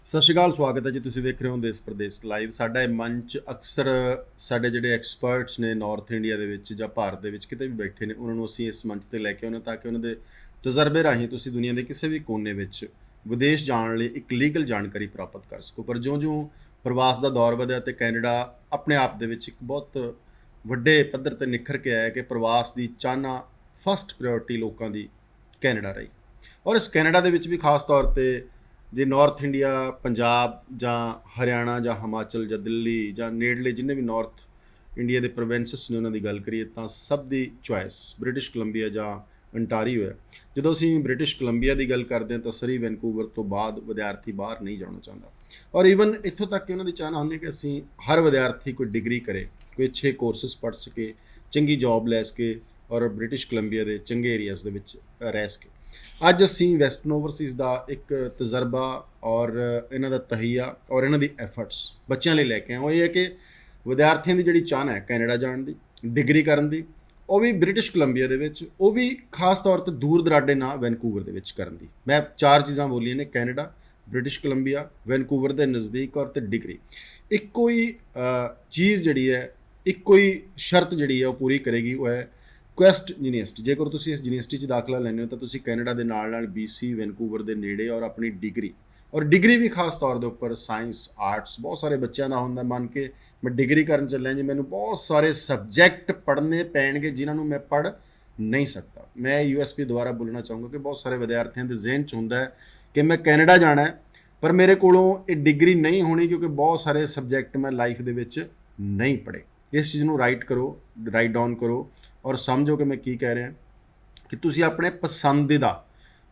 ਸਤਿ ਸ਼੍ਰੀ ਅਕਾਲ, ਸਵਾਗਤ ਹੈ ਜੀ। ਤੁਸੀਂ ਵੇਖ ਰਹੇ ਹੋ ਦੇਸ਼ ਪ੍ਰਦੇਸ਼ ਲਾਈਵ। ਸਾਡਾ ਇਹ ਮੰਚ ਅਕਸਰ ਸਾਡੇ ਜਿਹੜੇ ਐਕਸਪਰਟਸ ਨੇ ਨਾਰਥ ਇੰਡੀਆ ਦੇ ਵਿੱਚ ਜਾਂ ਭਾਰਤ ਦੇ ਵਿੱਚ ਕਿਤੇ ਵੀ ਬੈਠੇ ਨੇ, ਉਹਨਾਂ ਨੂੰ ਅਸੀਂ ਇਸ ਮੰਚ ਤੇ ਲੈ ਕੇ ਆਉਂਦੇ ਤਾਂ ਕਿ ਉਹਨਾਂ ਦੇ ਤਜਰਬੇ ਰਾਹੀਂ ਤੁਸੀਂ ਦੁਨੀਆ ਦੇ ਕਿਸੇ ਵੀ ਕੋਨੇ ਵਿੱਚ ਵਿਦੇਸ਼ ਜਾਣ ਲਈ ਇੱਕ ਲੀਗਲ ਜਾਣਕਾਰੀ ਪ੍ਰਾਪਤ ਕਰ ਸਕੋ। ਪਰ ਜਿਉਂ-ਜਿਉਂ ਪ੍ਰਵਾਸ ਦਾ ਦੌਰ ਵਧਿਆ ਤੇ ਕੈਨੇਡਾ ਆਪਣੇ ਆਪ ਦੇ ਵਿੱਚ ਇੱਕ ਬਹੁਤ ਵੱਡੇ ਪੱਧਰ ਤੇ ਨਿਖਰ ਕੇ ਆਇਆ ਕਿ ਪ੍ਰਵਾਸ ਦੀ ਚਾਹਨਾ ਫਸਟ ਪ੍ਰਾਇੋਰਟੀ ਲੋਕਾਂ ਦੀ ਕੈਨੇਡਾ ਰਹੀ। ਔਰ ਇਸ ਕੈਨੇਡਾ ਦੇ ਵਿੱਚ ਵੀ ਖਾਸ ਤੌਰ ਤੇ ਜੇ ਨਾਰਥ ਇੰਡੀਆ, ਪੰਜਾਬ ਜਾਂ ਹਰਿਆਣਾ ਜਾਂ ਹਿਮਾਚਲ ਜਾਂ ਦਿੱਲੀ ਜਾਂ ਨੇੜਲੇ ਜਿੰਨੇ ਵੀ ਨਾਰਥ ਇੰਡੀਆ ਦੇ ਪ੍ਰੋਵਿੰਸਸ ਨੇ ਉਹਨਾਂ ਦੀ ਗੱਲ ਕਰੀਏ ਤਾਂ ਸਭ ਦੀ ਚੁਆਇਸ ਬ੍ਰਿਟਿਸ਼ ਕੋਲੰਬੀਆ ਜਾਂ ਅੰਟਾਰੀਓ ਹੈ। ਜਦੋਂ ਅਸੀਂ ਬ੍ਰਿਟਿਸ਼ ਕੋਲੰਬੀਆ ਦੀ ਗੱਲ ਕਰਦੇ ਹਾਂ ਤਾਂ ਸਰੀ, ਵੈਨਕੂਵਰ ਤੋਂ ਬਾਅਦ ਵਿਦਿਆਰਥੀ ਬਾਹਰ ਨਹੀਂ ਜਾਣਾ ਚਾਹੁੰਦਾ। ਔਰ ਈਵਨ ਇੱਥੋਂ ਤੱਕ ਕਿ ਉਹਨਾਂ ਦੀ ਚਾਹਨਾ ਹੁੰਦੀ ਕਿ ਅਸੀਂ ਹਰ ਵਿਦਿਆਰਥੀ ਕੋਈ ਡਿਗਰੀ ਕਰੇ, ਕੋਈ ਅੱਛੇ ਕੋਰਸਿਸ ਪੜ੍ਹ ਸਕੇ, ਚੰਗੀ ਜੌਬ ਲੈ ਸਕੇ ਔਰ ਬ੍ਰਿਟਿਸ਼ ਕੋਲੰਬੀਆ ਦੇ ਚੰਗੇ ਏਰੀਆਜ਼ ਦੇ ਵਿੱਚ ਰਹਿ ਸਕੇ। ਅੱਜ ਅਸੀਂ ਵੈਸਟਰਨ ਓਵਰਸੀਜ਼ ਦਾ ਇੱਕ ਤਜਰਬਾ ਔਰ ਇਹਨਾਂ ਦਾ ਤਹੀਆ ਔਰ ਇਹਨਾਂ ਦੀ ਐਫਰਟਸ ਬੱਚਿਆਂ ਲਈ ਲੈ ਕੇ ਆਏ। ਉਹ ਇਹ ਹੈ ਕਿ ਵਿਦਿਆਰਥੀਆਂ ਦੀ ਜਿਹੜੀ ਚਾਹਨਾ ਹੈ ਕੈਨੇਡਾ ਜਾਣ ਦੀ, ਡਿਗਰੀ ਕਰਨ ਦੀ, ਉਹ ਵੀ ਬ੍ਰਿਟਿਸ਼ ਕੋਲੰਬੀਆ ਦੇ ਵਿੱਚ, ਉਹ ਵੀ ਖਾਸ ਤੌਰ ਤੇ ਦੂਰ ਦਰਾਡੇ ਨਾਲ ਵੈਨਕੂਵਰ ਦੇ ਵਿੱਚ ਕਰਨ ਦੀ। ਮੈਂ 4 ਚੀਜ਼ਾਂ ਬੋਲੀਆਂ ਨੇ: ਕੈਨੇਡਾ, ਬ੍ਰਿਟਿਸ਼ ਕੋਲੰਬੀਆ, ਵੈਨਕੂਵਰ ਦੇ ਨਜ਼ਦੀਕ ਔਰ ਤੇ ਡਿਗਰੀ। ਇੱਕੋ ਹੀ ਚੀਜ਼ ਜਿਹੜੀ ਹੈ, ਇੱਕੋ ਹੀ ਸ਼ਰਤ ਜਿਹੜੀ ਹੈ ਉਹ ਪੂਰੀ ਕਰੇਗੀ, ਉਹ ਹੈ ਕੁਐਸਟ ਯੂਨੀਵਰਸਿਟੀ। ਜੇਕਰ ਤੁਸੀਂ ਇਸ ਯੂਨੀਵਰਸਿਟੀ 'ਚ ਦਾਖਲਾ ਲੈਂਦੇ ਹੋ ਤਾਂ ਤੁਸੀਂ ਕੈਨੇਡਾ ਦੇ ਨਾਲ ਨਾਲ BC, ਵੈਨਕੂਵਰ ਦੇ ਨੇੜੇ ਔਰ ਆਪਣੀ ਡਿਗਰੀ, ਔਰ ਡਿਗਰੀ ਵੀ ਖਾਸ ਤੌਰ ਦੇ ਉੱਪਰ ਸਾਇੰਸ, ਆਰਟਸ, ਬਹੁਤ ਸਾਰੇ ਬੱਚਿਆਂ ਦਾ ਹੁੰਦਾ ਮੰਨ ਕੇ ਮੈਂ ਡਿਗਰੀ ਕਰਨ ਚੱਲਿਆ ਜੀ, ਮੈਨੂੰ ਬਹੁਤ ਸਾਰੇ ਸਬਜੈਕਟ ਪੜ੍ਹਨੇ ਪੈਣਗੇ ਜਿਨ੍ਹਾਂ ਨੂੰ ਮੈਂ ਪੜ੍ਹ ਨਹੀਂ ਸਕਦਾ। ਮੈਂ USP ਦੁਆਰਾ ਬੋਲਣਾ ਚਾਹੂੰਗਾ ਕਿ ਬਹੁਤ ਸਾਰੇ ਵਿਦਿਆਰਥੀਆਂ ਦੇ ਜ਼ਿਹਨ 'ਚ ਹੁੰਦਾ ਹੈ ਕਿ ਮੈਂ ਕੈਨੇਡਾ ਜਾਣਾ ਹੈ ਪਰ ਮੇਰੇ ਕੋਲੋਂ ਇਹ ਡਿਗਰੀ ਨਹੀਂ ਹੋਣੀ ਕਿਉਂਕਿ ਬਹੁਤ ਸਾਰੇ ਸਬਜੈਕਟ ਮੈਂ ਲਾਈਫ ਦੇ ਵਿੱਚ ਨਹੀਂ ਪੜ੍ਹੇ। ਇਸ ਚੀਜ਼ ਨੂੰ ਰਾਈਟ ਡਾਊਨ ਕਰੋ ਔਰ ਸਮਝੋ ਕਿ ਮੈਂ ਕੀ ਕਹਿ ਰਿਹਾ ਕਿ ਤੁਸੀਂ ਆਪਣੇ ਪਸੰਦੀਦਾ,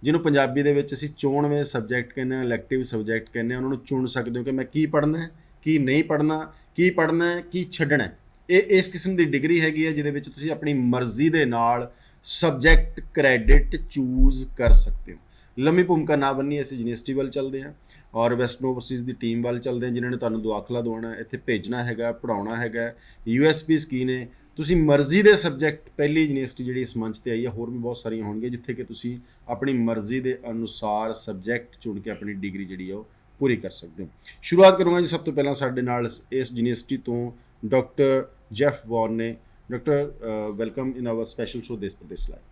ਜਿਹਨੂੰ ਪੰਜਾਬੀ ਦੇ ਵਿੱਚ ਅਸੀਂ ਚੋਣਵੇਂ ਸਬਜੈਕਟ ਕਹਿੰਦੇ ਹਾਂ, ਇਲੈਕਟਿਵ ਸਬਜੈਕਟ ਕਹਿੰਦੇ ਹਾਂ, ਉਹਨਾਂ ਨੂੰ ਚੁਣ ਸਕਦੇ ਹੋ ਕਿ ਮੈਂ ਕੀ ਪੜ੍ਹਨਾ ਹੈ, ਕੀ ਨਹੀਂ ਪੜ੍ਹਨਾ, ਕੀ ਪੜ੍ਹਨਾ ਹੈ, ਕੀ ਛੱਡਣਾ ਹੈ। ਇਹ ਇਸ ਕਿਸਮ ਦੀ ਡਿਗਰੀ ਹੈਗੀ ਹੈ ਜਿਹਦੇ ਵਿੱਚ ਤੁਸੀਂ ਆਪਣੀ ਮਰਜ਼ੀ ਦੇ ਨਾਲ ਸਬਜੈਕਟ ਕ੍ਰੈਡਿਟ ਚੂਜ਼ ਕਰ ਸਕਦੇ ਹੋ। ਲੰਮੀ ਭੂਮਿਕਾ ਨਾ ਬੰਨੀ, ਅਸੀਂ ਯੂਨੀਵਰਸਿਟੀ ਵੱਲ ਚੱਲਦੇ ਹਾਂ ਔਰ ਵੈਸਟਰਨ ਓਵਰਸੀਜ਼ ਦੀ ਟੀਮ ਵੱਲ ਚੱਲਦੇ ਹਾਂ ਜਿਨ੍ਹਾਂ ਨੇ ਤੁਹਾਨੂੰ ਦਾਖਲਾ ਦਿਵਾਉਣਾ, ਇੱਥੇ ਭੇਜਣਾ ਹੈਗਾ, ਪੜ੍ਹਾਉਣਾ ਹੈਗਾ। USPs ਕੀ ਨੇ? ਤੁਸੀਂ ਮਰਜ਼ੀ ਦੇ ਸਬਜੈਕਟ, ਪਹਿਲੀ ਯੂਨੀਵਰਸਿਟੀ ਜਿਹੜੀ ਇਸ ਮੰਚ ਤੇ ਆਈ ਹੈ, ਹੋਰ ਵੀ ਬਹੁਤ ਸਾਰੀਆਂ ਹੋਣਗੀਆਂ ਜਿੱਥੇ ਕਿ ਤੁਸੀਂ ਆਪਣੀ ਮਰਜ਼ੀ ਦੇ ਅਨੁਸਾਰ ਸਬਜੈਕਟ ਚੁਣ ਕੇ ਆਪਣੀ ਡਿਗਰੀ ਜਿਹੜੀ ਹੈ ਉਹ ਪੂਰੀ ਕਰ ਸਕਦੇ ਹੋ। ਸ਼ੁਰੂਆਤ ਕਰੂੰਗਾ ਜੀ ਸਭ ਤੋਂ ਪਹਿਲਾਂ ਸਾਡੇ ਨਾਲ ਇਸ ਯੂਨੀਵਰਸਿਟੀ ਤੋਂ ਡਾਕਟਰ ਜੈਫ ਵੌਨ ਨੇ। Doctor, welcome in our special show ਦੇਸ਼ ਪ੍ਰਦੇਸ਼ ਲਾਈਵ।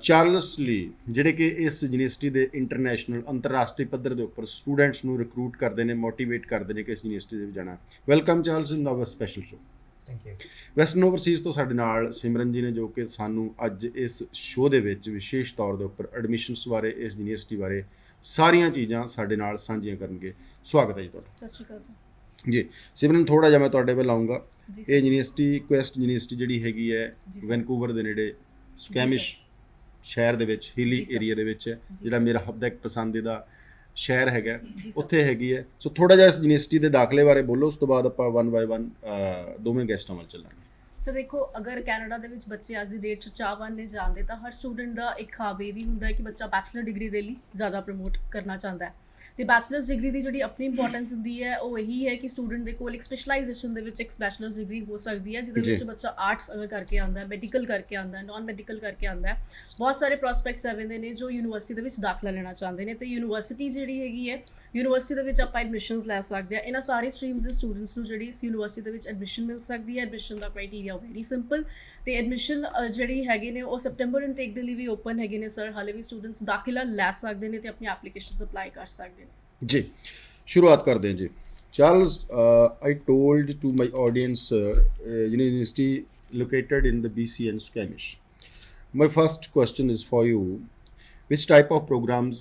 ਚਾਰਲਸ ਲੀ ਜਿਹੜੇ ਕਿ ਇਸ ਯੂਨੀਵਰਸਿਟੀ ਦੇ ਇੰਟਰਨੈਸ਼ਨਲ, ਅੰਤਰਰਾਸ਼ਟਰੀ ਪੱਧਰ ਦੇ ਉੱਪਰ ਸਟੂਡੈਂਟਸ ਨੂੰ ਰਿਕਰੂਟ ਕਰਦੇ ਨੇ, ਮੋਟੀਵੇਟ ਕਰਦੇ ਨੇ ਕਿ ਇਸ ਯੂਨੀਵਰਸਿਟੀ ਦੇ ਵਿੱਚ ਜਾਣਾ। Welcome Charles in our special show. Thank you. Western Overseas ਤੋਂ ਸਾਡੇ ਨਾਲ ਸਿਮਰਨ ਜੀ ਨੇ ਜੋ ਕਿ ਸਾਨੂੰ ਅੱਜ ਇਸ ਸ਼ੋਅ ਦੇ ਵਿੱਚ ਵਿਸ਼ੇਸ਼ ਤੌਰ ਦੇ ਉੱਪਰ ਐਡਮਿਸ਼ਨਸ ਬਾਰੇ, ਇਸ ਯੂਨੀਵਰਸਿਟੀ ਬਾਰੇ ਸਾਰੀਆਂ ਚੀਜ਼ਾਂ ਸਾਡੇ ਨਾਲ ਸਾਂਝੀਆਂ ਕਰਨਗੇ। ਸਵਾਗਤ ਹੈ ਜੀ ਤੁਹਾਡਾ। ਸਤਿ ਸ਼੍ਰੀ ਅਕਾਲ ਸਰ। ਜੀ ਸਿਮਰਨ, ਥੋੜ੍ਹਾ ਜਿਹਾ ਮੈਂ ਤੁਹਾਡੇ ਵੱਲ ਆਊਂਗਾ। ਇਹ ਯੂਨੀਵਰਸਿਟੀ, ਕੁਐਸਟ ਯੂਨੀਵਰਸਿਟੀ ਜਿਹੜੀ ਹੈਗੀ ਹੈ ਵੈਨਕੂਵਰ ਦੇ ਨੇੜੇ ਸਕੈਮਿਸ਼ ਸ਼ਹਿਰ ਦੇ ਵਿੱਚ, ਹਿਲੀ ਏਰੀਆ ਦੇ ਵਿੱਚ ਹੈ, ਜਿਹੜਾ ਮੇਰਾ ਹੱਬ ਇੱਕ ਪਸੰਦੀਦਾ ਸ਼ਹਿਰ ਹੈਗਾ, ਉੱਥੇ ਹੈਗੀ ਹੈ। ਸੋ ਥੋੜ੍ਹਾ ਜਿਹਾ ਇਸ ਯੂਨੀਵਰਸਿਟੀ ਦੇ ਦਾਖਲੇ ਬਾਰੇ ਬੋਲੋ, ਉਸ ਤੋਂ ਬਾਅਦ ਆਪਾਂ 1 ਬਾਏ 1 ਦੋਵੇਂ ਗੈਸਟਾਂ ਵੱਲ ਚੱਲਾਂਗੇ। ਸਰ ਦੇਖੋ, ਅਗਰ ਕੈਨੇਡਾ ਦੇ ਵਿੱਚ ਬੱਚੇ ਅੱਜ ਦੀ ਡੇਟ 'ਚ ਚਾਹਵਾਨ ਨੇ ਜਾਣਦੇ ਤਾਂ ਹਰ ਸਟੂਡੈਂਟ ਦਾ ਇੱਕ ਖਾਬ ਇਹ ਵੀ ਹੁੰਦਾ ਹੈ ਕਿ ਬੱਚਾ ਬੈਚਲਰ ਡਿਗਰੀ ਦੇ ਲਈ ਜ਼ਿਆਦਾ ਪ੍ਰਮੋਟ ਕਰਨਾ ਚਾਹੁੰਦਾ ਹੈ। ਅਤੇ ਬੈਚਲਰਸ ਡਿਗਰੀ ਦੀ ਜਿਹੜੀ ਆਪਣੀ ਇੰਪੋਰਟੈਂਸ ਹੁੰਦੀ ਹੈ ਉਹ ਇਹੀ ਹੈ ਕਿ ਸਟੂਡੈਂਟ ਦੇ ਕੋਲ ਇੱਕ ਸਪੈਸ਼ਲਾਈਜੇਸ਼ਨ ਦੇ ਵਿੱਚ ਇੱਕ ਬੈਚਲਰਸ ਡਿਗਰੀ ਹੋ ਸਕਦੀ ਹੈ ਜਿਹਦੇ ਵਿੱਚ ਬੱਚਾ ਆਰਟਸ ਅਗਰ ਕਰਕੇ ਆਉਂਦਾ ਹੈ, ਮੈਡੀਕਲ ਕਰਕੇ ਆਉਂਦਾ ਹੈ, ਨਾਨ ਮੈਡੀਕਲ ਕਰਕੇ ਆਉਂਦਾ ਹੈ। ਬਹੁਤ ਸਾਰੇ ਪ੍ਰੋਸਪੈਕਟਸ ਐਵੇਂ ਦੇ ਨੇ ਜੋ ਯੂਨੀਵਰਸਿਟੀ ਦੇ ਵਿੱਚ ਦਾਖਲਾ ਲੈਣਾ ਚਾਹੁੰਦੇ ਨੇ ਅਤੇ ਯੂਨੀਵਰਸਿਟੀ ਜਿਹੜੀ ਹੈਗੀ ਹੈ, ਯੂਨੀਵਰਸਿਟੀ ਦੇ ਵਿੱਚ ਆਪਾਂ ਐਡਮਿਸ਼ਨਸ ਲੈ ਸਕਦੇ ਹਾਂ। ਇਹਨਾਂ ਸਾਰੇ ਸਟਰੀਮਸ ਦੇ ਸਟੂਡੈਂਟਸ ਨੂੰ ਜਿਹੜੀ ਇਸ ਯੂਨੀਵਰਸਿਟੀ ਦੇ ਵਿੱਚ ਐਡਮਿਸ਼ਨ ਮਿਲ ਸਕਦੀ ਹੈ। ਐਡਮਿਸ਼ਨ ਦਾ ਕ੍ਰਾਈਟੀਰੀਆ ਵੈਰੀ ਸਿੰਪਲ ਅਤੇ ਐਡਮਿਸ਼ਨ ਜਿਹੜੀ ਹੈਗੇ ਨੇ ਉਹ ਸੈਪਟੈਂਬਰ ਇਨਟੇਕ ਦੇ ਲਈ ਵੀ ਓਪਨ ਹੈਗੇ ਨੇ ਸਰ। ਹਾਲੇ ਵੀ ਸਟੂਡੈਂਟਸ ਦਾਖਲਾ ਲੈ ਸਕਦੇ ਨੇ ਅਤੇ ਆਪਣੀ ਐਪਲੀਕੇਸ਼ਨਸ ਅਪਲਾਈ ਕਰ ਸਕਦੇ ਨੇ। ਜੀ ਸ਼ੁਰੂਆਤ ਕਰਦੇ ਹਾਂ ਜੀ। Charles, I told to my audience university located in the BC and Skamish. My first question is for you. Which type of programs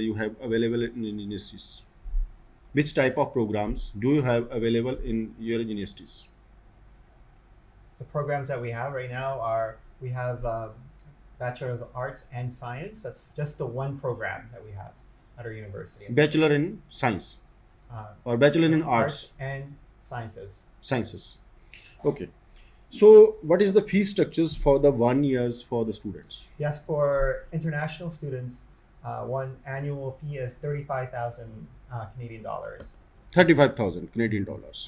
you have available in universities? Which type of programs do you have available in your universities? The programs that we have right now are, we have Bachelor of Arts and Science. That's just the one program that we have at our university. Bachelor in Science or Bachelor in Arts and Sciences. Sciences. Okay. So what is the fee structures for the 1 years for the students? Yes, for international students, one annual fee is 35,000 Canadian dollars. 35,000 Canadian dollars.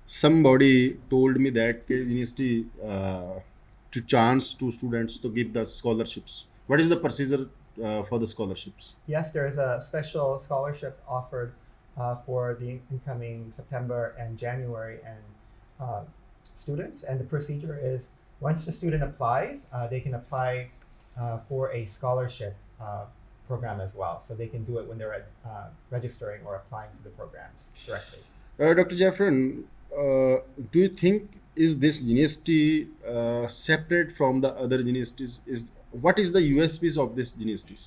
Somebody told me that university to chance to students to give the scholarships. What is the procedure for the scholarships? Yes, there is a special scholarship offered for the incoming September and January and students. And the procedure is once the student applies, they can apply for a scholarship program as well. So they can do it when they're registering or applying to the programs directly. Dr. Jeffrin, do you think is this university separate from the other universities? What is the USPs of this universities?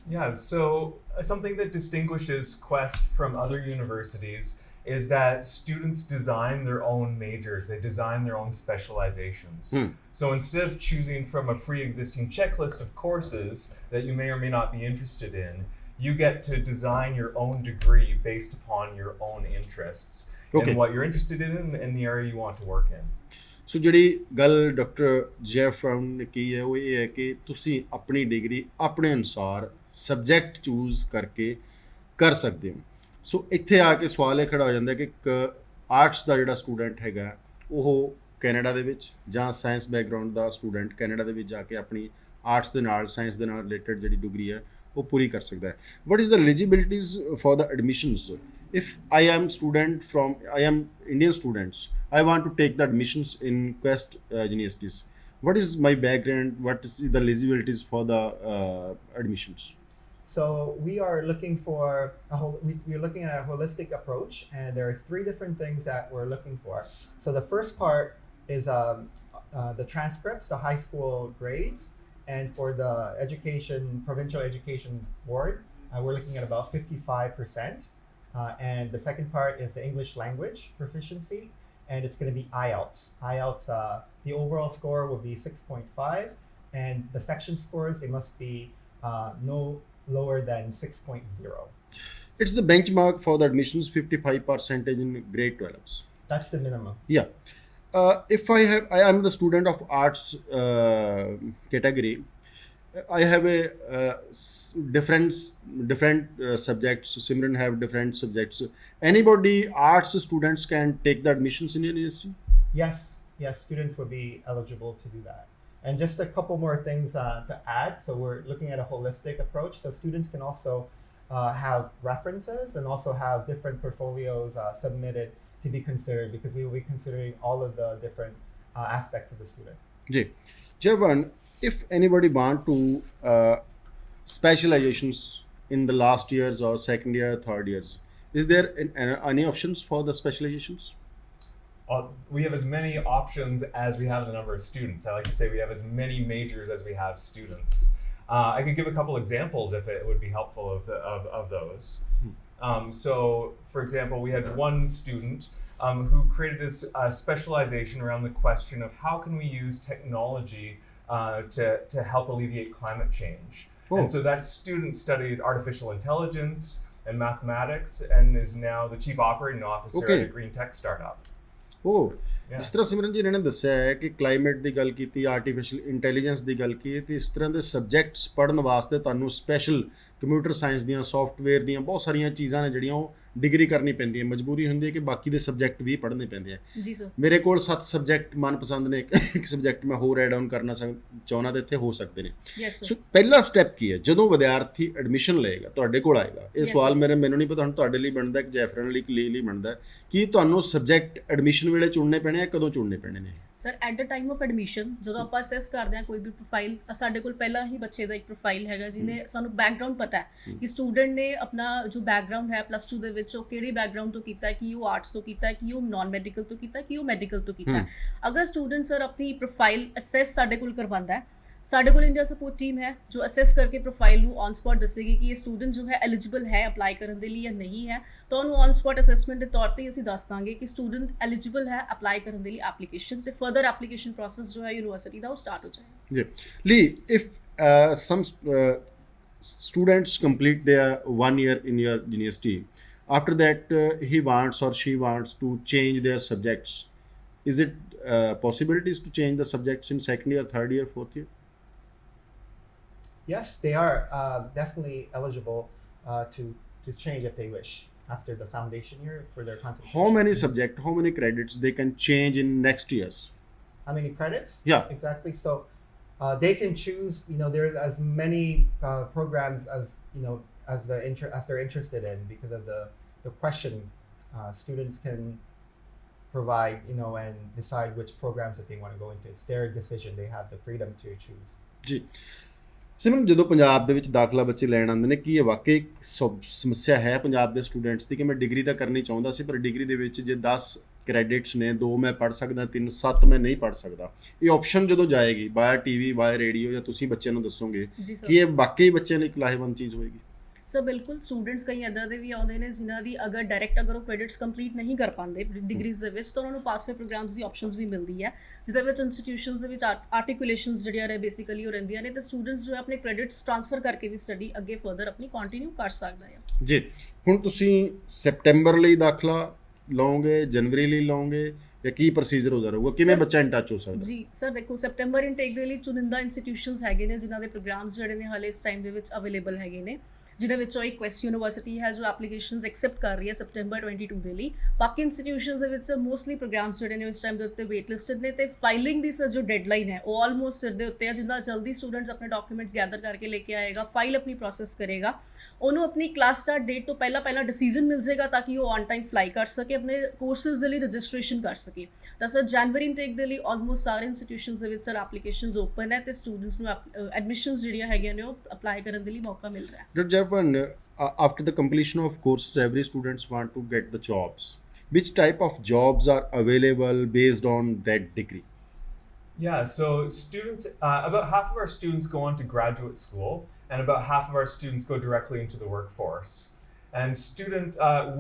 Yeah, so something that distinguishes Quest from other universities is that students design their own majors, they design their own specializations. So instead of choosing from a pre-existing checklist of courses that you may or may not be interested in, you get to design your own degree based upon your own interests and what you're interested in and the area you want to work in. ਸੋ ਜਿਹੜੀ ਗੱਲ doctor ਜੈਫਰਨ ਨੇ ਕੀ ਹੈ ਉਹ ਇਹ ਹੈ ਕਿ ਤੁਸੀਂ ਆਪਣੀ ਡਿਗਰੀ ਆਪਣੇ ਅਨੁਸਾਰ ਸਬਜੈਕਟ ਚੂਜ਼ ਕਰਕੇ ਕਰ ਸਕਦੇ ਹੋ। ਸੋ ਇੱਥੇ ਆ ਕੇ ਸਵਾਲ ਇਹ ਖੜਾ ਹੋ ਜਾਂਦਾ ਕਿ ਇੱਕ ਆਰਟਸ ਦਾ ਜਿਹੜਾ ਸਟੂਡੈਂਟ ਹੈਗਾ ਉਹ ਕੈਨੇਡਾ ਦੇ ਵਿੱਚ ਜਾਂ ਸਾਇੰਸ ਬੈਕਗਰਾਊਂਡ ਦਾ ਸਟੂਡੈਂਟ ਕੈਨੇਡਾ ਦੇ ਵਿੱਚ ਜਾ ਕੇ ਆਪਣੀ ਆਰਟਸ ਦੇ ਨਾਲ ਸਾਇੰਸ ਦੇ ਨਾਲ ਰਿਲੇਟਡ ਜਿਹੜੀ ਡਿਗਰੀ ਹੈ ਉਹ ਪੂਰੀ ਕਰ ਸਕਦਾ ਹੈ। What is the eligibilities for the admissions? if I am Indian students, I want to take the admissions in Quest universities. What is my background? What is the eligibilities for the admissions? So we are looking for we're looking at a holistic approach, and there are 3 different things that we're looking for. So the first part is the transcripts, the high school grades, and for the provincial education board, we're looking at about 55%. And the second part is the English language proficiency, and it's going to be IELTS. IELTS, the overall score will be 6.5, and the section scores, they must be no lower than 6.0. It's the benchmark for the admissions, 55% in grade 12s. That's the minimum. Yeah. If I am the student of arts category, I have a different subjects. Simran have different subjects. Anybody arts students can take the admissions in university? Yes, students would be eligible to do that. And just a couple more things to add. So we're looking at a holistic approach. So students can also have references and also have different portfolios submitted to be considered, because we will be considering all of the different aspects of the student. Jay, Jevan, if anybody want to specializations in the last years or second year, third years, is there any options for the specializations? We have as many options as we have the number of students. I like to say we have as many majors as we have students. I could give a couple examples if it would be helpful of those. So, for example, we had one student who created this specialization around the question of how can we use technology to help alleviate climate change. And so that student studied artificial intelligence and mathematics and is now the chief operating officer at a green tech startup. ਇਸ ਤਰ੍ਹਾਂ ਸਿਮਰਨ ਜੀ ਨੇ ਦੱਸਿਆ ਹੈ ਕਿ climate ਦੀ ਗੱਲ ਕੀਤੀ, artificial intelligence ਦੀ ਗੱਲ ਕੀਤੀ, ਤੇ ਇਸ ਤਰ੍ਹਾਂ ਦੇ ਸਬਜੈਕਟਸ ਪੜ੍ਹਨ ਵਾਸਤੇ ਤੁਹਾਨੂੰ ਸਪੈਸ਼ਲ ਕੰਪਿਊਟਰ ਸਾਇੰਸ ਦੀਆਂ, ਸੌਫਟਵੇਅਰ ਦੀਆਂ ਬਹੁਤ ਸਾਰੀਆਂ ਚੀਜ਼ਾਂ ਨੇ ਜਿਹੜੀਆਂ ਉਹ ਡਿਗਰੀ ਕਰਨੀ ਪੈਂਦੀ ਹੈ। ਮਜਬੂਰੀ ਹੁੰਦੀ ਹੈ ਕਿ ਬਾਕੀ ਦੇ ਸਬਜੈਕਟ ਵੀ ਪੜ੍ਹਨੇ ਪੈਂਦੇ ਆ। ਜੀ ਸਰ, ਮੇਰੇ ਕੋਲ 7 ਸਬਜੈਕਟ ਮਨਪਸੰਦ ਨੇ, ਇੱਕ ਸਬਜੈਕਟ ਮੈਂ ਹੋਰ ਐਡ ਆਨ ਕਰਨਾ ਚਾਹੁੰਦਾ ਤੇ ਇੱਥੇ ਹੋ ਸਕਦੇ ਨੇ। ਸੋ ਪਹਿਲਾ ਸਟੈਪ ਕੀ ਹੈ ਜਦੋਂ ਵਿਦਿਆਰਥੀ ਐਡਮਿਸ਼ਨ ਲਏਗਾ, ਤੁਹਾਡੇ ਕੋਲ ਆਏਗਾ? ਇਹ ਸਵਾਲ ਮੈਨੂੰ ਨਹੀਂ ਪਤਾ ਹੁਣ ਤੁਹਾਡੇ ਲਈ ਬਣਦਾ ਕਿ ਜੈਫਰਨ ਲਈ ਬਣਦਾ ਕਿ ਤੁਹਾਨੂੰ ਸਬਜੈਕਟ ਐਡਮਿਸ਼ਨ ਵੇਲੇ ਚੁਣਨੇ ਪੈਣੇ ਆ, ਕਦੋਂ ਚੁਣਨੇ ਪੈਣੇ ਨੇ? Sir at the time of admission ਜਦੋਂ ਆਪਾਂ ਅਸੈਸ ਕਰਦੇ ਹਾਂ ਕੋਈ ਵੀ ਪ੍ਰੋਫਾਈਲ, ਤਾਂ ਸਾਡੇ ਕੋਲ ਪਹਿਲਾਂ ਹੀ ਬੱਚੇ ਦਾ ਇੱਕ ਪ੍ਰੋਫਾਈਲ ਹੈਗਾ ਜਿਹਨੇ ਸਾਨੂੰ ਬੈਕਗਰਾਊਂਡ ਪਤਾ ਹੈ ਕਿ ਸਟੂਡੈਂਟ ਨੇ ਆਪਣਾ ਜੋ ਬੈਕਗਰਾਊਂਡ ਹੈ +2 ਦੇ ਵਿੱਚ ਉਹ ਕਿਹੜੀ ਬੈਕਗਰਾਊਂਡ ਤੋਂ ਕੀਤਾ ਹੈ, ਕਿ ਉਹ ਆਰਟਸ ਤੋਂ ਕੀਤਾ ਹੈ, ਕਿ ਉਹ ਨਾਨ ਮੈਡੀਕਲ ਤੋਂ ਕੀਤਾ ਹੈ, ਕਿ ਉਹ ਮੈਡੀਕਲ ਤੋਂ ਕੀਤਾ ਹੈ। ਅਗਰ ਸਟੂਡੈਂਟ ਸਰ ਆਪਣੀ ਪ੍ਰੋਫਾਈਲ ਅਸੈਸ ਸਾਡੇ ਕੋਲ ਕਰਵਾਉਂਦਾ ਹੈ, ਸਾਡੇ ਕੋਲ ਇੰਡੀਆ ਸਪੋਰਟ ਟੀਮ ਹੈ ਜੋ ਅਸੈਸ ਕਰਕੇ ਪ੍ਰੋਫਾਈਲ ਨੂੰ ਔਨ ਸਪੌਟ ਦੱਸੇਗੀ ਕਿ ਇਹ ਸਟੂਡੈਂਟ ਜੋ ਹੈ ਐਲੀਜੀਬਲ ਹੈ ਅਪਲਾਈ ਕਰਨ ਦੇ ਲਈ ਜਾਂ ਨਹੀਂ ਹੈ। ਤਾਂ ਉਹਨੂੰ ਔਨ ਸਪੌਟ ਅਸੈਸਮੈਂਟ ਦੇ ਤੌਰ 'ਤੇ ਅਸੀਂ ਦੱਸ ਦਾਂਗੇ ਕਿ ਸਟੂਡੈਂਟ ਐਲੀਜੀਬਲ ਹੈ ਅਪਲਾਈ ਕਰਨ ਦੇ ਲਈ ਐਪਲੀਕੇਸ਼ਨ, ਤੇ ਫਰਦਰ ਐਪਲੀਕੇਸ਼ਨ ਪ੍ਰੋਸੈਸ ਜੋ ਹੈ ਯੂਨੀਵਰਸਿਟੀ ਦਾ ਉਹ ਸਟਾਰਟ ਹੋ ਜਾਏਗਾ। ਜੀ ਲੀ, if some students complete their 1 year in your university, after that he wants or she wants to change their subjects, is it possibilities to change the subjects in second year, third year, fourth year? Yes, they are definitely eligible to change if they wish after the foundation year for their concentration. How many subjects, how many credits they can change in next years? How many credits? Yeah. Exactly. So They can choose. There's as many programs as as they're interested in because of the question. Students can provide and decide which programs that they want to go into. It's their decision. They have the freedom to choose. ਜੀ ਸਿਮਰਨ, ਜਦੋਂ ਪੰਜਾਬ ਦੇ ਵਿੱਚ ਦਾਖਲਾ ਬੱਚੇ ਲੈਣ ਆਉਂਦੇ ਨੇ, ਕੀ ਇਹ ਵਾਕਈ ਇੱਕ ਸਮੱਸਿਆ ਹੈ ਪੰਜਾਬ ਦੇ ਸਟੂਡੈਂਟਸ ਦੀ ਕਿ ਮੈਂ ਡਿਗਰੀ ਤਾਂ ਕਰਨੀ ਚਾਹੁੰਦਾ ਸੀ ਪਰ ਡਿਗਰੀ ਦੇ ਵਿੱਚ ਜੇ 10 ਕ੍ਰੈਡਿਟਸ ਨੇ, 2 ਮੈਂ ਪੜ੍ਹ ਸਕਦਾ, 3 7 ਮੈਂ ਨਹੀਂ ਪੜ੍ਹ ਸਕਦਾ। ਇਹ ਆਪਸ਼ਨ ਜਦੋਂ ਜਾਏਗੀ ਬਾਇਆ ਟੀਵੀ, ਬਾਇਆ ਰੇਡੀਓ, ਜਾਂ ਤੁਸੀਂ ਬੱਚਿਆਂ ਨੂੰ ਦੱਸੋਗੇ ਕਿ ਇਹ ਵਾਕਈ ਬੱਚਿਆਂ ਲਈ ਇੱਕ ਲਾਹੇਵੰਦ ਚੀਜ਼ ਹੋਏਗੀ? ਸਰ ਬਿਲਕੁਲ, ਸਟੂਡੈਂਟਸ ਕਈ ਇੱਦਾਂ ਦੇ ਵੀ ਆਉਂਦੇ ਨੇ ਜਿਨ੍ਹਾਂ ਦੀ ਅਗਰ ਉਹ ਕ੍ਰੈਡਿਟਸ ਕੰਪਲੀਟ ਨਹੀਂ ਕਰ ਪਾਉਂਦੇ ਡਿਗਰੀਜ਼ ਦੇ ਵਿੱਚ, ਤਾਂ ਉਹਨਾਂ ਨੂੰ ਪਾਥਵੇ ਪ੍ਰੋਗਰਾਮਸ ਦੀ ਆਪਸ਼ਨਸ ਵੀ ਮਿਲਦੀ ਹੈ, ਜਿਹਦੇ ਵਿੱਚ ਇੰਸਟੀਟਿਊਸ਼ਨਸ ਦੇ ਵਿੱਚ ਆਰਟੀਕੂਲੇਸ਼ਨਸ ਜਿਹੜੀਆਂ ਨੇ ਬੇਸਿਕਲੀ ਉਹ ਰਹਿੰਦੀਆਂ ਨੇ, ਤੇ ਸਟੂਡੈਂਟਸ ਜੋ ਆਪਣੇ ਕ੍ਰੈਡਿਟਸ ਟ੍ਰਾਂਸਫਰ ਕਰਕੇ ਵੀ ਸਟੱਡੀ ਅੱਗੇ ਫਰਦਰ ਆਪਣੀ ਕੰਟੀਨਿਊ ਕਰ ਸਕਦਾ ਹੈ। ਜੀ, ਹੁਣ ਤੁਸੀਂ ਸੈਪਟੈਂਬਰ ਲਈ ਦਾਖਲਾ ਲਓਗੇ, ਜਨਵਰੀ ਲਈ ਲਓਗੇ, ਜਾਂ ਕੀ ਪ੍ਰੋਸੀਜਰ ਹੋ ਰਹੂਗਾ, ਕਿਵੇਂ ਬੱਚਾ ਇਨ ਟੱਚ ਹੋ ਸਕਦਾ? ਜੀ ਸਰ, ਦੇਖੋ ਸੈਪਟੈਂਬਰ ਇਨਟੇਕ ਦੇ ਲਈ ਚੁਣਿੰਦਾ ਇੰਸਟੀਟਿਊਸ਼ਨਸ ਹੈਗੇ ਨੇ ਜਿਨ੍ਹਾਂ ਦੇ ਪ੍ਰੋਗਰਾਮਸ ਜਿਹੜੇ ਨੇ ਹਾਲੇ ਇਸ ਟਾਈਮ ਦੇ ਵਿੱਚ ਅਵੇਲੇਬਲ ਹੈਗੇ ਨੇ, ਜਿਹਦੇ ਵਿੱਚੋਂ ਇੱਕ ਕੁਐਸਟ ਯੂਨੀਵਰਸਿਟੀ ਹੈ ਜੋ ਐਪਲੀਕੇਸ਼ਨਸ ਐਕਸੈਪਟ ਕਰ ਰਹੀ ਹੈ ਸੈਪਟੈਂਬਰ 22 ਦੇ ਲਈ। ਬਾਕੀ ਇੰਸਟੀਟਿਊਸ਼ਨਸ ਦੇ ਵਿੱਚ ਮੋਸਟਲੀ ਪ੍ਰੋਗਰਾਮਸ ਜਿਹੜੇ ਨੇ ਉਸ ਟਾਈਮ ਦੇ ਉੱਤੇ ਵੇਟ ਲਿਸਟਡ ਨੇ, ਤੇ ਫਾਈਲਿੰਗ ਦੀ ਸਰ ਜੋ ਡੈਡਲਾਈਨ ਹੈ ਉਹ ਆਲਮੋਸਟ ਸਿਰ ਦੇ ਉੱਤੇ ਹੈ। ਜਿੰਨਾ ਜਲਦੀ ਸਟੂਡੈਂਟਸ ਆਪਣੇ ਡਾਕੂਮੈਂਟਸ ਗੈਦਰ ਕਰਕੇ ਲੈ ਕੇ ਆਏਗਾ, ਫਾਈਲ ਆਪਣੀ ਪ੍ਰੋਸੈਸ ਕਰੇਗਾ, ਉਹਨੂੰ ਆਪਣੀ ਕਲਾਸ ਸਟਾਰਟ ਡੇਟ ਤੋਂ ਪਹਿਲਾਂ ਡਿਸੀਜਨ ਮਿਲ ਜਾਏਗਾ ਤਾਂ ਕਿ ਉਹ ਔਨ ਟਾਈਮ ਫਲਾਈ ਕਰ ਸਕੇ, ਆਪਣੇ ਕੋਰਸਿਸ ਦੇ ਲਈ ਰਜਿਸਟ੍ਰੇਸ਼ਨ ਕਰ ਸਕੇ। ਤਾਂ ਸਰ ਜਨਵਰੀ ਇਨਟੇਕ ਦੇ ਲਈ ਆਲਮੋਸਟ ਸਾਰੇ ਇੰਸਟੀਟਿਊਸ਼ਨਸ ਦੇ ਵਿੱਚ ਸਰ ਐਪਲੀਕੇਸ਼ਨਸ ਓਪਨ ਹੈ, ਤੇ ਸਟੂਡੈਂਟਸ ਨੂੰ ਐਡਮਿਸ਼ਨਸ ਜਿਹੜੀਆਂ ਹੈਗੀਆਂ ਨੇ ਉਹ ਅਪਲਾਈ ਕਰਨ ਦੇ ਲਈ ਮੌਕਾ ਮਿਲ ਰਿਹਾ ਹੈ। Dr. Japan, after the completion of courses, every students want to get the jobs. Which type of jobs are available based on that degree? Yeah, so students, about half of our students go on to graduate school, and about half of our students go directly into the workforce. And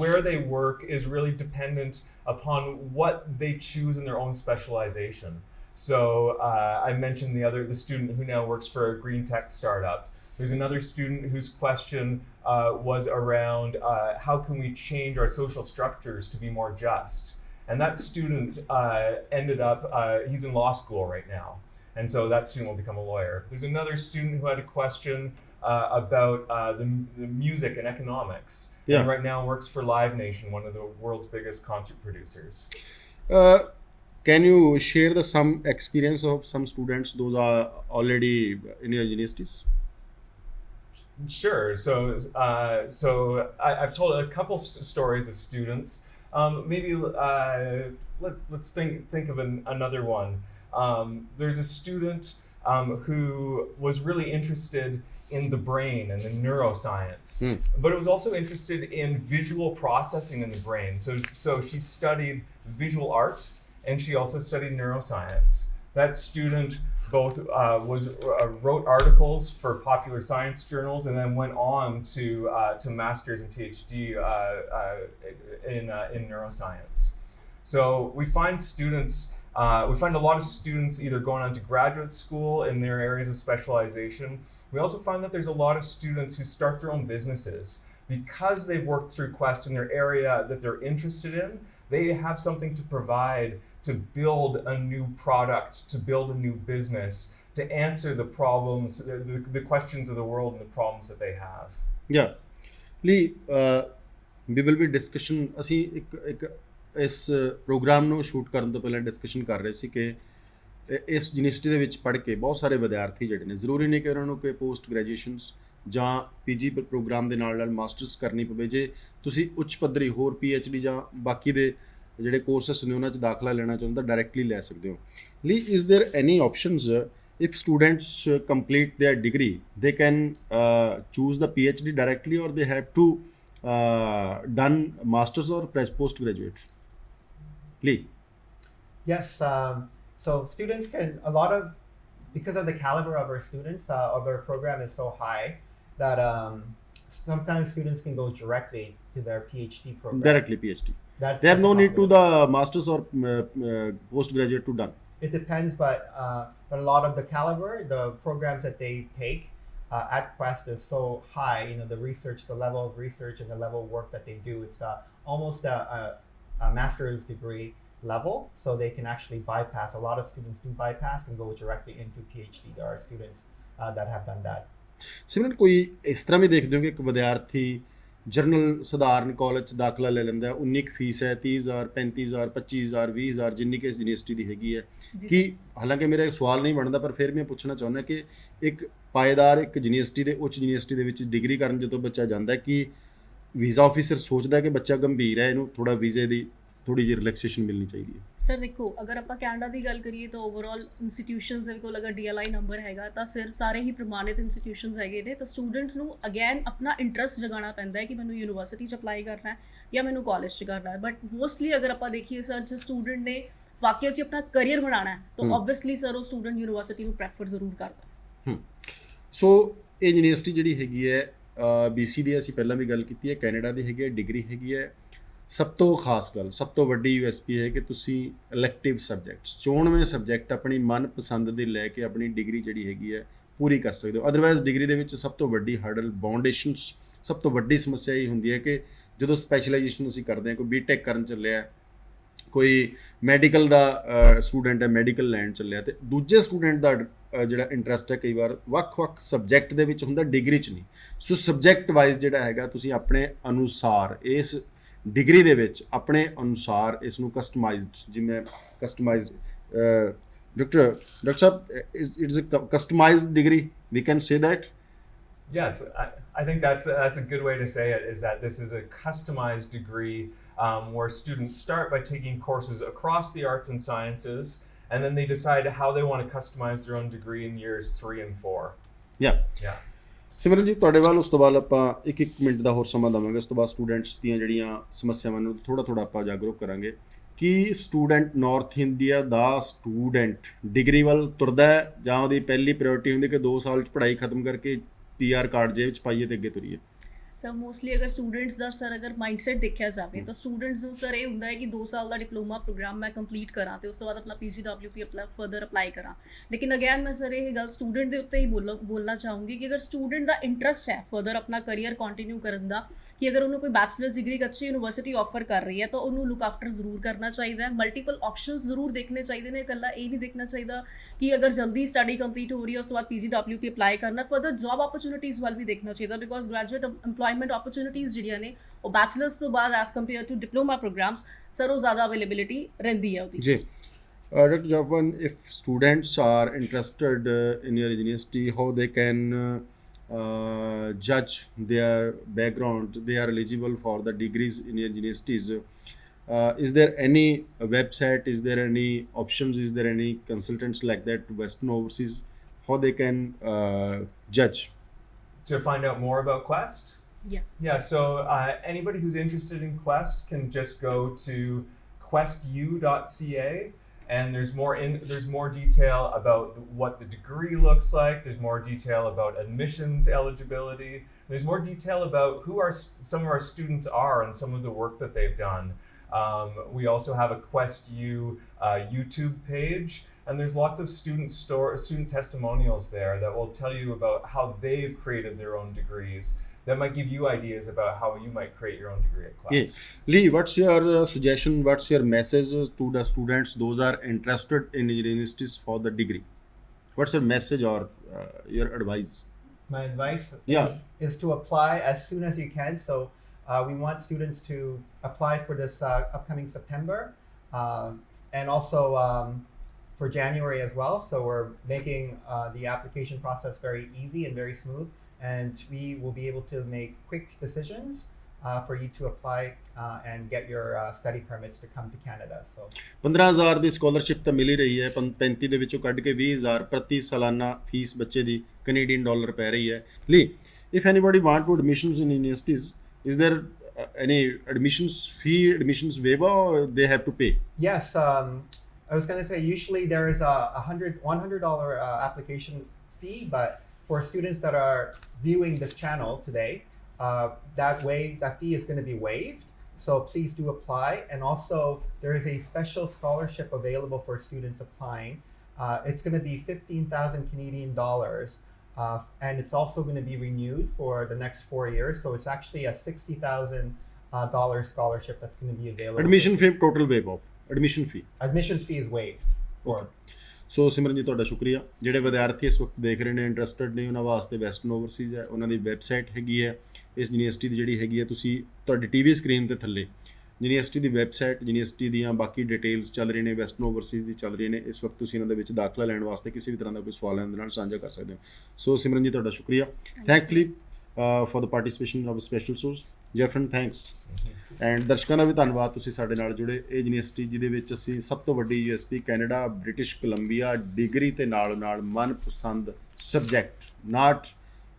where they work is really dependent upon what they choose in their own specialization. So I mentioned the student who now works for a green tech startup. There's another student whose question was around how can we change our social structures to be more just? And that student ended up, he's in law school right now. And so that student will become a lawyer. There's another student who had a question about the music and economics. Yeah. And right now works for Live Nation, one of the world's biggest concert producers. Can you share some experience of some students those are already in your universities? Sure. So I've told a couple stories of students. Maybe let's think of another one. There's a student who was really interested in the brain and the neuroscience, but it was also interested in visual processing in the brain. So she studied visual art, and she also studied neuroscience. That student both wrote articles for popular science journals, and then went on to master's and PhD in neuroscience. So we find a lot of students either going on to graduate school in their areas of specialization. We also find that there's a lot of students who start their own businesses because they've worked through Quest in their area that they're interested in. They have something to provide, to build a new product, to build a new business, to answer the problems, the questions of the world and the problems that they have. Yeah. Lee, we will be discussion, ਅਸੀਂ ਇੱਕ ਇਸ programme ਨੂੰ shoot ਕਰਨ ਤੋਂ ਪਹਿਲਾਂ discussion ਕਰ ਰਹੇ ਸੀ ਕਿ ਇਸ ਯੂਨੀਵਰਸਿਟੀ ਦੇ ਵਿੱਚ ਪੜ੍ਹ ਕੇ ਬਹੁਤ ਸਾਰੇ ਵਿਦਿਆਰਥੀ ਜਿਹੜੇ ਨੇ, ਜ਼ਰੂਰੀ ਨਹੀਂ ਕਿ ਉਹਨਾਂ ਨੂੰ ਕੋਈ ਪੋਸਟ ਗ੍ਰੈਜੂਏਸ਼ਨਸ ਜਾਂ ਪੀਜੀ ਪ੍ਰੋਗਰਾਮ ਦੇ ਨਾਲ ਮਾਸਟਰਸ ਕਰਨੀ ਪਵੇ। ਜੇ ਤੁਸੀਂ ਉੱਚ ਪੱਧਰੀ ਹੋਰ PhD ਜਾਂ ਬਾਕੀ ਦੇ ਜਿਹੜੇ ਕੋਰਸਸ ਨੇ ਉਹਨਾਂ 'ਚ ਦਾਖਲਾ ਲੈਣਾ ਚਾਹੁੰਦੇ ਤਾਂ ਡਾਇਰੈਕਟਲੀ ਲੈ ਸਕਦੇ ਹੋ। ਲੀ, is there any options if students complete their degree, they can choose the PhD directly, or they have to done masters or postgraduate? Lee? Yes. So students can, because of the caliber of our students, of our program is so high that sometimes students can go directly to their PhD program. Directly PhD. They have no need to the masters or postgraduate to done. It depends, but a lot of the caliber, the programs that they take at Quest is so high. The research, the level of research and the level of work that they do, it's almost a master's degree level. So they can actually bypass. A lot of students do bypass and go directly into PhD. There are students that have done that. ਸਿਮਰਨ, ਕੋਈ ਇਸ ਤਰ੍ਹਾਂ ਵੀ ਦੇਖਦੇ ਹੋ ਕਿ ਇੱਕ ਵਿਦਿਆਰਥੀ general ਸਧਾਰਨ college 'ਚ ਦਾਖਲਾ ਲੈ ਲੈਂਦਾ, 19 ਕੁ ਫੀਸ ਹੈ, 30,000 35,000 25,000 20,000 ਜਿੰਨੀ ਕਿ ਇਸ ਯੂਨੀਵਰਸਿਟੀ ਦੀ ਹੈਗੀ ਹੈ ਜੀ ਕਿ ਹਾਲਾਂਕਿ ਮੇਰਾ ਇੱਕ ਸਵਾਲ ਨਹੀਂ ਬਣਦਾ ਪਰ ਫਿਰ ਮੈਂ ਪੁੱਛਣਾ ਚਾਹੁੰਦਾ ਕਿ ਇੱਕ ਪਾਏਦਾਰ ਇੱਕ ਯੂਨੀਵਰਸਿਟੀ ਦੇ ਉੱਚ ਯੂਨੀਵਰਸਿਟੀ ਦੇ ਵਿੱਚ ਡਿਗਰੀ ਕਰਨ ਜਦੋਂ ਬੱਚਾ ਜਾਂਦਾ ਕਿ ਵੀਜ਼ਾ ਆਫਿਸਰ ਸੋਚਦਾ ਕਿ ਬੱਚਾ ਗੰਭੀਰ ਹੈ, ਇਹਨੂੰ ਥੋੜਾ ਵੀਜ਼ੇ ਦੀ ਥੋੜੀ ਜਿਹੀ ਰਿਲੈਕਸੇਸ਼ਨ ਮਿਲਣੀ ਚਾਹੀਦੀ ਹੈ। ਸਰ ਦੇਖੋ, ਅਗਰ ਆਪਾਂ ਕੈਨੇਡਾ ਦੀ ਗੱਲ ਕਰੀਏ ਤਾਂ ਓਵਰਆਲ ਇੰਸਟੀਟਿਊਸ਼ਨਸ ਦੇ ਕੋਲ ਅਗਰ DLI ਨੰਬਰ ਹੈਗਾ ਤਾਂ ਸਿਰ ਸਾਰੇ ਹੀ ਪ੍ਰਮਾਣਿਤ ਇੰਸਟੀਟਿਊਸ਼ਨਸ ਹੈਗੇ ਨੇ। ਤਾਂ ਸਟੂਡੈਂਟਸ ਨੂੰ ਅਗੇਨ ਆਪਣਾ ਇੰਟਰਸਟ ਜਗਾਉਣਾ ਪੈਂਦਾ ਹੈ ਕਿ ਮੈਨੂੰ ਯੂਨੀਵਰਸਿਟੀ 'ਚ ਅਪਲਾਈ ਕਰਨਾ ਹੈ ਜਾਂ ਮੈਨੂੰ ਕਾਲਜ 'ਚ ਕਰਨਾ ਹੈ। ਬਟ ਮੋਸਟਲੀ ਅਗਰ ਆਪਾਂ ਦੇਖੀਏ ਸਰ, ਜੇ ਸਟੂਡੈਂਟ ਨੇ ਵਾਕਿਆ 'ਚ ਆਪਣਾ ਕਰੀਅਰ ਬਣਾਉਣਾ ਹੈ ਤਾਂ ਓਬਵੀਅਸਲੀ ਸਰ ਉਹ ਸਟੂਡੈਂਟ ਯੂਨੀਵਰਸਿਟੀ ਨੂੰ ਪ੍ਰੈਫਰ ਜ਼ਰੂਰ ਕਰਦਾ। ਸੋ ਇਹ ਯੂਨੀਵਰਸਿਟੀ ਜਿਹੜੀ ਹੈਗੀ ਹੈ BC ਦੀ, ਅਸੀਂ ਪਹਿਲਾਂ ਵੀ ਗੱਲ ਕੀਤੀ ਹੈ, ਕੈਨੇਡਾ ਦੀ ਹੈਗੀ ਹੈ, ਡਿਗਰੀ ਹੈਗੀ ਹੈ। ਸਭ ਤੋਂ ਖਾਸ ਗੱਲ, ਸਭ ਤੋਂ ਵੱਡੀ USP ਹੈ ਕਿ ਤੁਸੀਂ ਇਲੈਕਟਿਵ ਸਬਜੈਕਟਸ, ਚੋਣਵੇਂ ਸਬਜੈਕਟ ਆਪਣੀ ਮਨਪਸੰਦ ਦੇ ਲੈ ਕੇ ਆਪਣੀ ਡਿਗਰੀ ਜਿਹੜੀ ਹੈਗੀ ਹੈ ਪੂਰੀ ਕਰ ਸਕਦੇ ਹੋ। ਅਦਰਵਾਈਜ਼ ਡਿਗਰੀ ਦੇ ਵਿੱਚ ਸਭ ਤੋਂ ਵੱਡੀ ਹਰਡਲ ਬਾਉਂਡੇਸ਼ਨਸ, ਸਭ ਤੋਂ ਵੱਡੀ ਸਮੱਸਿਆ ਇਹ ਹੁੰਦੀ ਹੈ ਕਿ ਜਦੋਂ ਸਪੈਸ਼ਲਾਈਜੇਸ਼ਨ ਅਸੀਂ ਕਰਦੇ ਹਾਂ, ਕੋਈ B.Tech ਕਰਨ ਚੱਲਿਆ, ਕੋਈ ਮੈਡੀਕਲ ਦਾ ਸਟੂਡੈਂਟ ਹੈ, ਮੈਡੀਕਲ ਲੈਣ ਚੱਲਿਆ, ਤੇ ਦੂਜੇ ਸਟੂਡੈਂਟ ਦਾ ਜਿਹੜਾ ਇੰਟਰਸਟ ਹੈ ਕਈ ਵਾਰ ਵੱਖ-ਵੱਖ ਸਬਜੈਕਟ ਦੇ ਵਿੱਚ ਹੁੰਦਾ, ਡਿਗਰੀ 'ਚ ਨਹੀਂ। ਸੋ ਸਬਜੈਕਟ ਵਾਈਜ਼ ਜਿਹੜਾ ਹੈਗਾ ਤੁਸੀਂ ਆਪਣੇ ਅਨੁਸਾਰ ਇਸ ਡਿਗਰੀ ਦੇ ਵਿੱਚ ਆਪਣੇ ਅਨੁਸਾਰ ਇਸ ਨੂੰ ਕਸਟਮਾਈਜ਼ਡ, ਜਿਵੇਂ ਕਸਟਮਾਈਜ਼ਡ ਡਾਕਟਰ ਸਾਹਿਬ, it's a customised degree, we can say that? Yes, I think that's a good way to say it, is that this is a customized degree where students start by taking courses across the arts and sciences, and then they decide how they want to customize their own degree in years 3 and 4. Yeah. ਸਿਮਰਨ ਜੀ, ਤੁਹਾਡੇ ਵੱਲ ਉਸ ਤੋਂ ਬਾਅਦ ਆਪਾਂ ਇੱਕ minute ਦਾ ਹੋਰ ਸਮਾਂ ਦੇਵਾਂਗੇ। ਉਸ ਤੋਂ ਬਾਅਦ ਸਟੂਡੈਂਟਸ ਦੀਆਂ ਜਿਹੜੀਆਂ ਸਮੱਸਿਆਵਾਂ ਨੂੰ ਥੋੜਾ ਆਪਾਂ ਜਾਗਰੂਕ ਕਰਾਂਗੇ ਕਿ ਸਟੂਡੈਂਟ, ਨਾਰਥ ਇੰਡੀਆ ਦਾ ਸਟੂਡੈਂਟ ਡਿਗਰੀ ਵੱਲ ਤੁਰਦਾ ਹੈ ਜਾਂ ਉਹਦੀ ਪਹਿਲੀ ਪ੍ਰਾਇੋਰਟੀ ਹੁੰਦੀ ਕਿ 2 ਸਾਲ 'ਚ ਪੜ੍ਹਾਈ ਖਤਮ ਕਰਕੇ PR ਕਾਰਡ ਜੇਬ 'ਚ ਪਾਈਏ ਤੇ ਅੱਗੇ ਤੁਰੀਏ? ਸਰ ਮੋਸਟਲੀ ਅਗਰ ਸਟੂਡੈਂਟਸ ਦਾ ਸਰ ਅਗਰ ਮਾਈਂਡਸੈਟ ਦੇਖਿਆ ਜਾਵੇ ਤਾਂ ਸਟੂਡੈਂਟਸ ਨੂੰ ਸਰ ਇਹ ਹੁੰਦਾ ਹੈ ਕਿ 2 ਸਾਲ ਦਾ ਡਿਪਲੋਮਾ ਪ੍ਰੋਗਰਾਮ ਮੈਂ ਕੰਪਲੀਟ ਕਰਾਂ ਤੇ ਉਸ ਤੋਂ ਬਾਅਦ ਆਪਣਾ PGWP ਫਰਦਰ ਅਪਲਾਈ ਕਰਾਂ। ਲੇਕਿਨ ਅਗੇਨ ਮੈਂ ਸਰ ਇਹ ਗੱਲ ਸਟੂਡੈਂਟ ਦੇ ਉੱਤੇ ਹੀ ਬੋਲਣਾ ਚਾਹੂੰਗੀ ਕਿ ਅਗਰ ਸਟੂਡੈਂਟ ਦਾ ਇੰਟਰਸਟ ਹੈ ਫਰਦਰ ਆਪਣਾ ਕਰੀਅਰ ਕੰਟੀਨਿਊ ਕਰਨ ਦਾ, ਕਿ ਅਗਰ ਉਹਨੂੰ ਕੋਈ ਬੈਚਲਰਸ ਡਿਗਰੀ ਇੱਕ ਅੱਛੀ ਯੂਨੀਵਰਸਿਟੀ ਆਫਰ ਕਰ ਰਹੀ ਹੈ ਤਾਂ ਉਹਨੂੰ ਲੁੱਕ ਆਫਟਰ ਜ਼ਰੂਰ ਕਰਨਾ ਚਾਹੀਦਾ ਹੈ। ਮਲਟੀਪਲ ਆਪਸ਼ਨਸ ਜ਼ਰੂਰ ਦੇਖਣੇ ਚਾਹੀਦੇ ਨੇ। ਇਕੱਲਾ ਇਹ ਨਹੀਂ ਦੇਖਣਾ ਚਾਹੀਦਾ ਕਿ ਅਗਰ ਜਲਦੀ ਸਟੱਡੀ ਕੰਪਲੀਟ ਹੋ ਰਹੀ ਹੈ ਉਸ ਤੋਂ ਬਾਅਦ PGWP ਅਪਲਾਈ ਕਰਨਾ। ਫਰਦਰ ਜੌਬ ਅਪਰਚੁਨਿਟੀਜ਼ ਵੱਲ ਵੀ ਦੇਖਣਾ ਚਾਹੀਦਾ, ਬਿਕੋਜ਼ ਗ੍ਰੈਜੂਏਟ ਇੰਪਲੋਇਮੈਂਟ ਆਪਰਚੁਨਿਟੀਜ਼ ਜਿਹੜੀਆਂ ਨੇ ਉਹ ਬੈਚਲਰਸ ਤੋਂ ਬਾਅਦ as compare to diploma programmes sir ਉਹ ਜ਼ਿਆਦਾ ਅਵੇਲੇਬਿਲਿਟੀ ਰਹਿੰਦੀ ਹੈ ਉਹਦੀ। ਜੀ Dr. Javan, if students are interested in your university, how they can judge their background, they are eligible for the degrees in your universities? Is there any website, is there any options, is there any consultants like that, Western overseas, how they can judge? To find out more about Quest? Yes. Yeah, so anybody who's interested in Quest can just go to questu.ca, and there's more detail about what the degree looks like. There's more detail about admissions eligibility. There's more detail about who some of our students are and some of the work that they've done. We also have a QuestU YouTube page, and there's lots of student testimonials there that will tell you about how they've created their own degrees. That might give you ideas about how you might create your own degree at Quest. Yes. Lee, what's your suggestion, what's your message to the students, those are interested in universities for the degree? What's your message or your advice? My advice is to apply as soon as you can. So we want students to apply for this upcoming September and also for January as well. So we're making the application process very easy and very smooth. And we will be able to make quick decisions for you to apply and get your study permits to come to Canada. So 15,000 the scholarship ਤਾਂ ਮਿਲ ਹੀ ਰਹੀ ਹੈ, 35 ਦੇ ਵਿੱਚੋਂ ਕੱਢ ਕੇ 20,000 ਪ੍ਰਤੀ ਸਾਲਾਨਾ fees ਬੱਚੇ ਦੀ Canadian dollar ਪੈ ਰਹੀ ਹੈ। ਲੀ, if anybody want to admissions in universities, is there any admissions waiver or they have to pay? Yes, I was going to say usually there is a $100 application fee, but for students that are viewing this channel today, that fee is going to be waived. So please do apply. And also there is a special scholarship available for students applying. It's going to be 15,000 Canadian dollars. And it's also going to be renewed for the next 4 years. So it's actually a $60,000 scholarship that's going to be available. Admission fee total waive off. Admissions fee is waived. Okay. ਸੋ ਸਿਮਰਨ ਜੀ ਤੁਹਾਡਾ ਸ਼ੁਕਰੀਆ। ਜਿਹੜੇ ਵਿਦਿਆਰਥੀ ਇਸ ਵਕਤ ਦੇਖ ਰਹੇ ਨੇ, interested ਨੇ, ਉਹਨਾਂ ਵਾਸਤੇ ਵੈਸਟਰਨ ਓਵਰਸੀਜ਼ ਹੈ, ਉਹਨਾਂ ਦੀ ਵੈਬਸਾਈਟ ਹੈਗੀ ਹੈ ਇਸ ਯੂਨੀਵਰਸਿਟੀ ਦੀ ਜਿਹੜੀ ਹੈਗੀ ਹੈ, ਤੁਸੀਂ ਤੁਹਾਡੀ ਟੀਵੀ ਸਕਰੀਨ ਦੇ ਥੱਲੇ ਯੂਨੀਵਰਸਿਟੀ ਦੀ ਵੈਬਸਾਈਟ, ਯੂਨੀਵਰਸਿਟੀ ਦੀਆਂ ਬਾਕੀ ਡਿਟੇਲਸ ਚੱਲ ਰਹੀਆਂ ਨੇ, ਵੈਸਟਰਨ ਓਵਰਸੀਜ਼ ਦੀ ਚੱਲ ਰਹੀਆਂ ਨੇ। ਇਸ ਵਕਤ ਤੁਸੀਂ ਇਹਨਾਂ ਦੇ ਵਿੱਚ ਦਾਖਲਾ ਲੈਣ ਵਾਸਤੇ ਕਿਸੇ ਵੀ ਤਰ੍ਹਾਂ ਦਾ ਕੋਈ ਸਵਾਲ ਇਹਨਾਂ ਦੇ ਨਾਲ ਸਾਂਝਾ ਕਰ ਸਕਦੇ ਹੋ। ਸੋ ਸਿਮਰਨ ਜੀ ਤੁਹਾਡਾ ਸ਼ੁਕਰੀਆ। Thankfully for the participation of special source. ਜੈਫਰਨ ਥੈਂਕਸ। ਐਂਡ ਦਰਸ਼ਕਾਂ ਦਾ ਵੀ ਧੰਨਵਾਦ, ਤੁਸੀਂ ਸਾਡੇ ਨਾਲ ਜੁੜੇ। ਇਹ ਯੂਨੀਵਰਸਿਟੀ ਜਿਹਦੇ ਵਿੱਚ ਅਸੀਂ ਸਭ ਤੋਂ ਵੱਡੀ USP Canada, British Columbia, degree ਤੇ ਨਾਲ ਨਾਲ ਮਨਪਸੰਦ ਸਬਜੈਕਟ, ਨਾਟ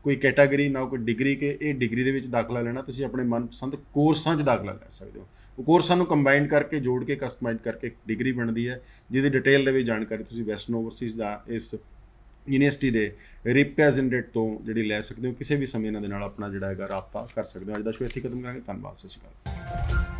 ਕੋਈ ਕੈਟਾਗਰੀ ਨਾ ਕੋਈ ਡਿਗਰੀ, ਕਿ ਇਹ ਡਿਗਰੀ ਦੇ ਵਿੱਚ ਦਾਖਲਾ ਲੈਣਾ ਤੁਸੀਂ ਆਪਣੇ ਮਨਪਸੰਦ ਕੋਰਸਾਂ 'ਚ ਦਾਖਲਾ ਲੈ ਸਕਦੇ ਹੋ। ਉਹ ਕੋਰਸਾਂ ਨੂੰ ਕੰਬਾਈਨ ਕਰਕੇ, ਜੋੜ ਕੇ, ਕਸਟਮਾਈਜ਼ ਕਰਕੇ ਇੱਕ ਡਿਗਰੀ ਬਣਦੀ ਹੈ, ਜਿਹਦੀ ਡਿਟੇਲ ਦੇ ਵਿੱਚ ਜਾਣਕਾਰੀ ਤੁਸੀਂ ਵੈਸਟਰਨ ਓਵਰਸੀਜ਼ ਦਾ ਇਸ ਯੂਨੀਵਰਸਿਟੀ ਦੇ ਰਿਪਰੈਜ਼ੈਂਟੇਟਿਵ ਤੋਂ ਜਿਹੜੀ ਲੈ ਸਕਦੇ ਹੋ। ਕਿਸੇ ਵੀ ਸਮੇਂ ਇਹਨਾਂ ਦੇ ਨਾਲ ਆਪਣਾ ਜਿਹੜਾ ਹੈਗਾ ਰਾਬਤਾ ਕਰ ਸਕਦੇ ਹੋ। ਅੱਜ ਦਾ ਸ਼ੋਅ ਇੱਥੇ ਖਤਮ ਕਰਾਂਗੇ। ਧੰਨਵਾਦ। ਸਤਿ ਸ਼੍ਰੀ ਅਕਾਲ।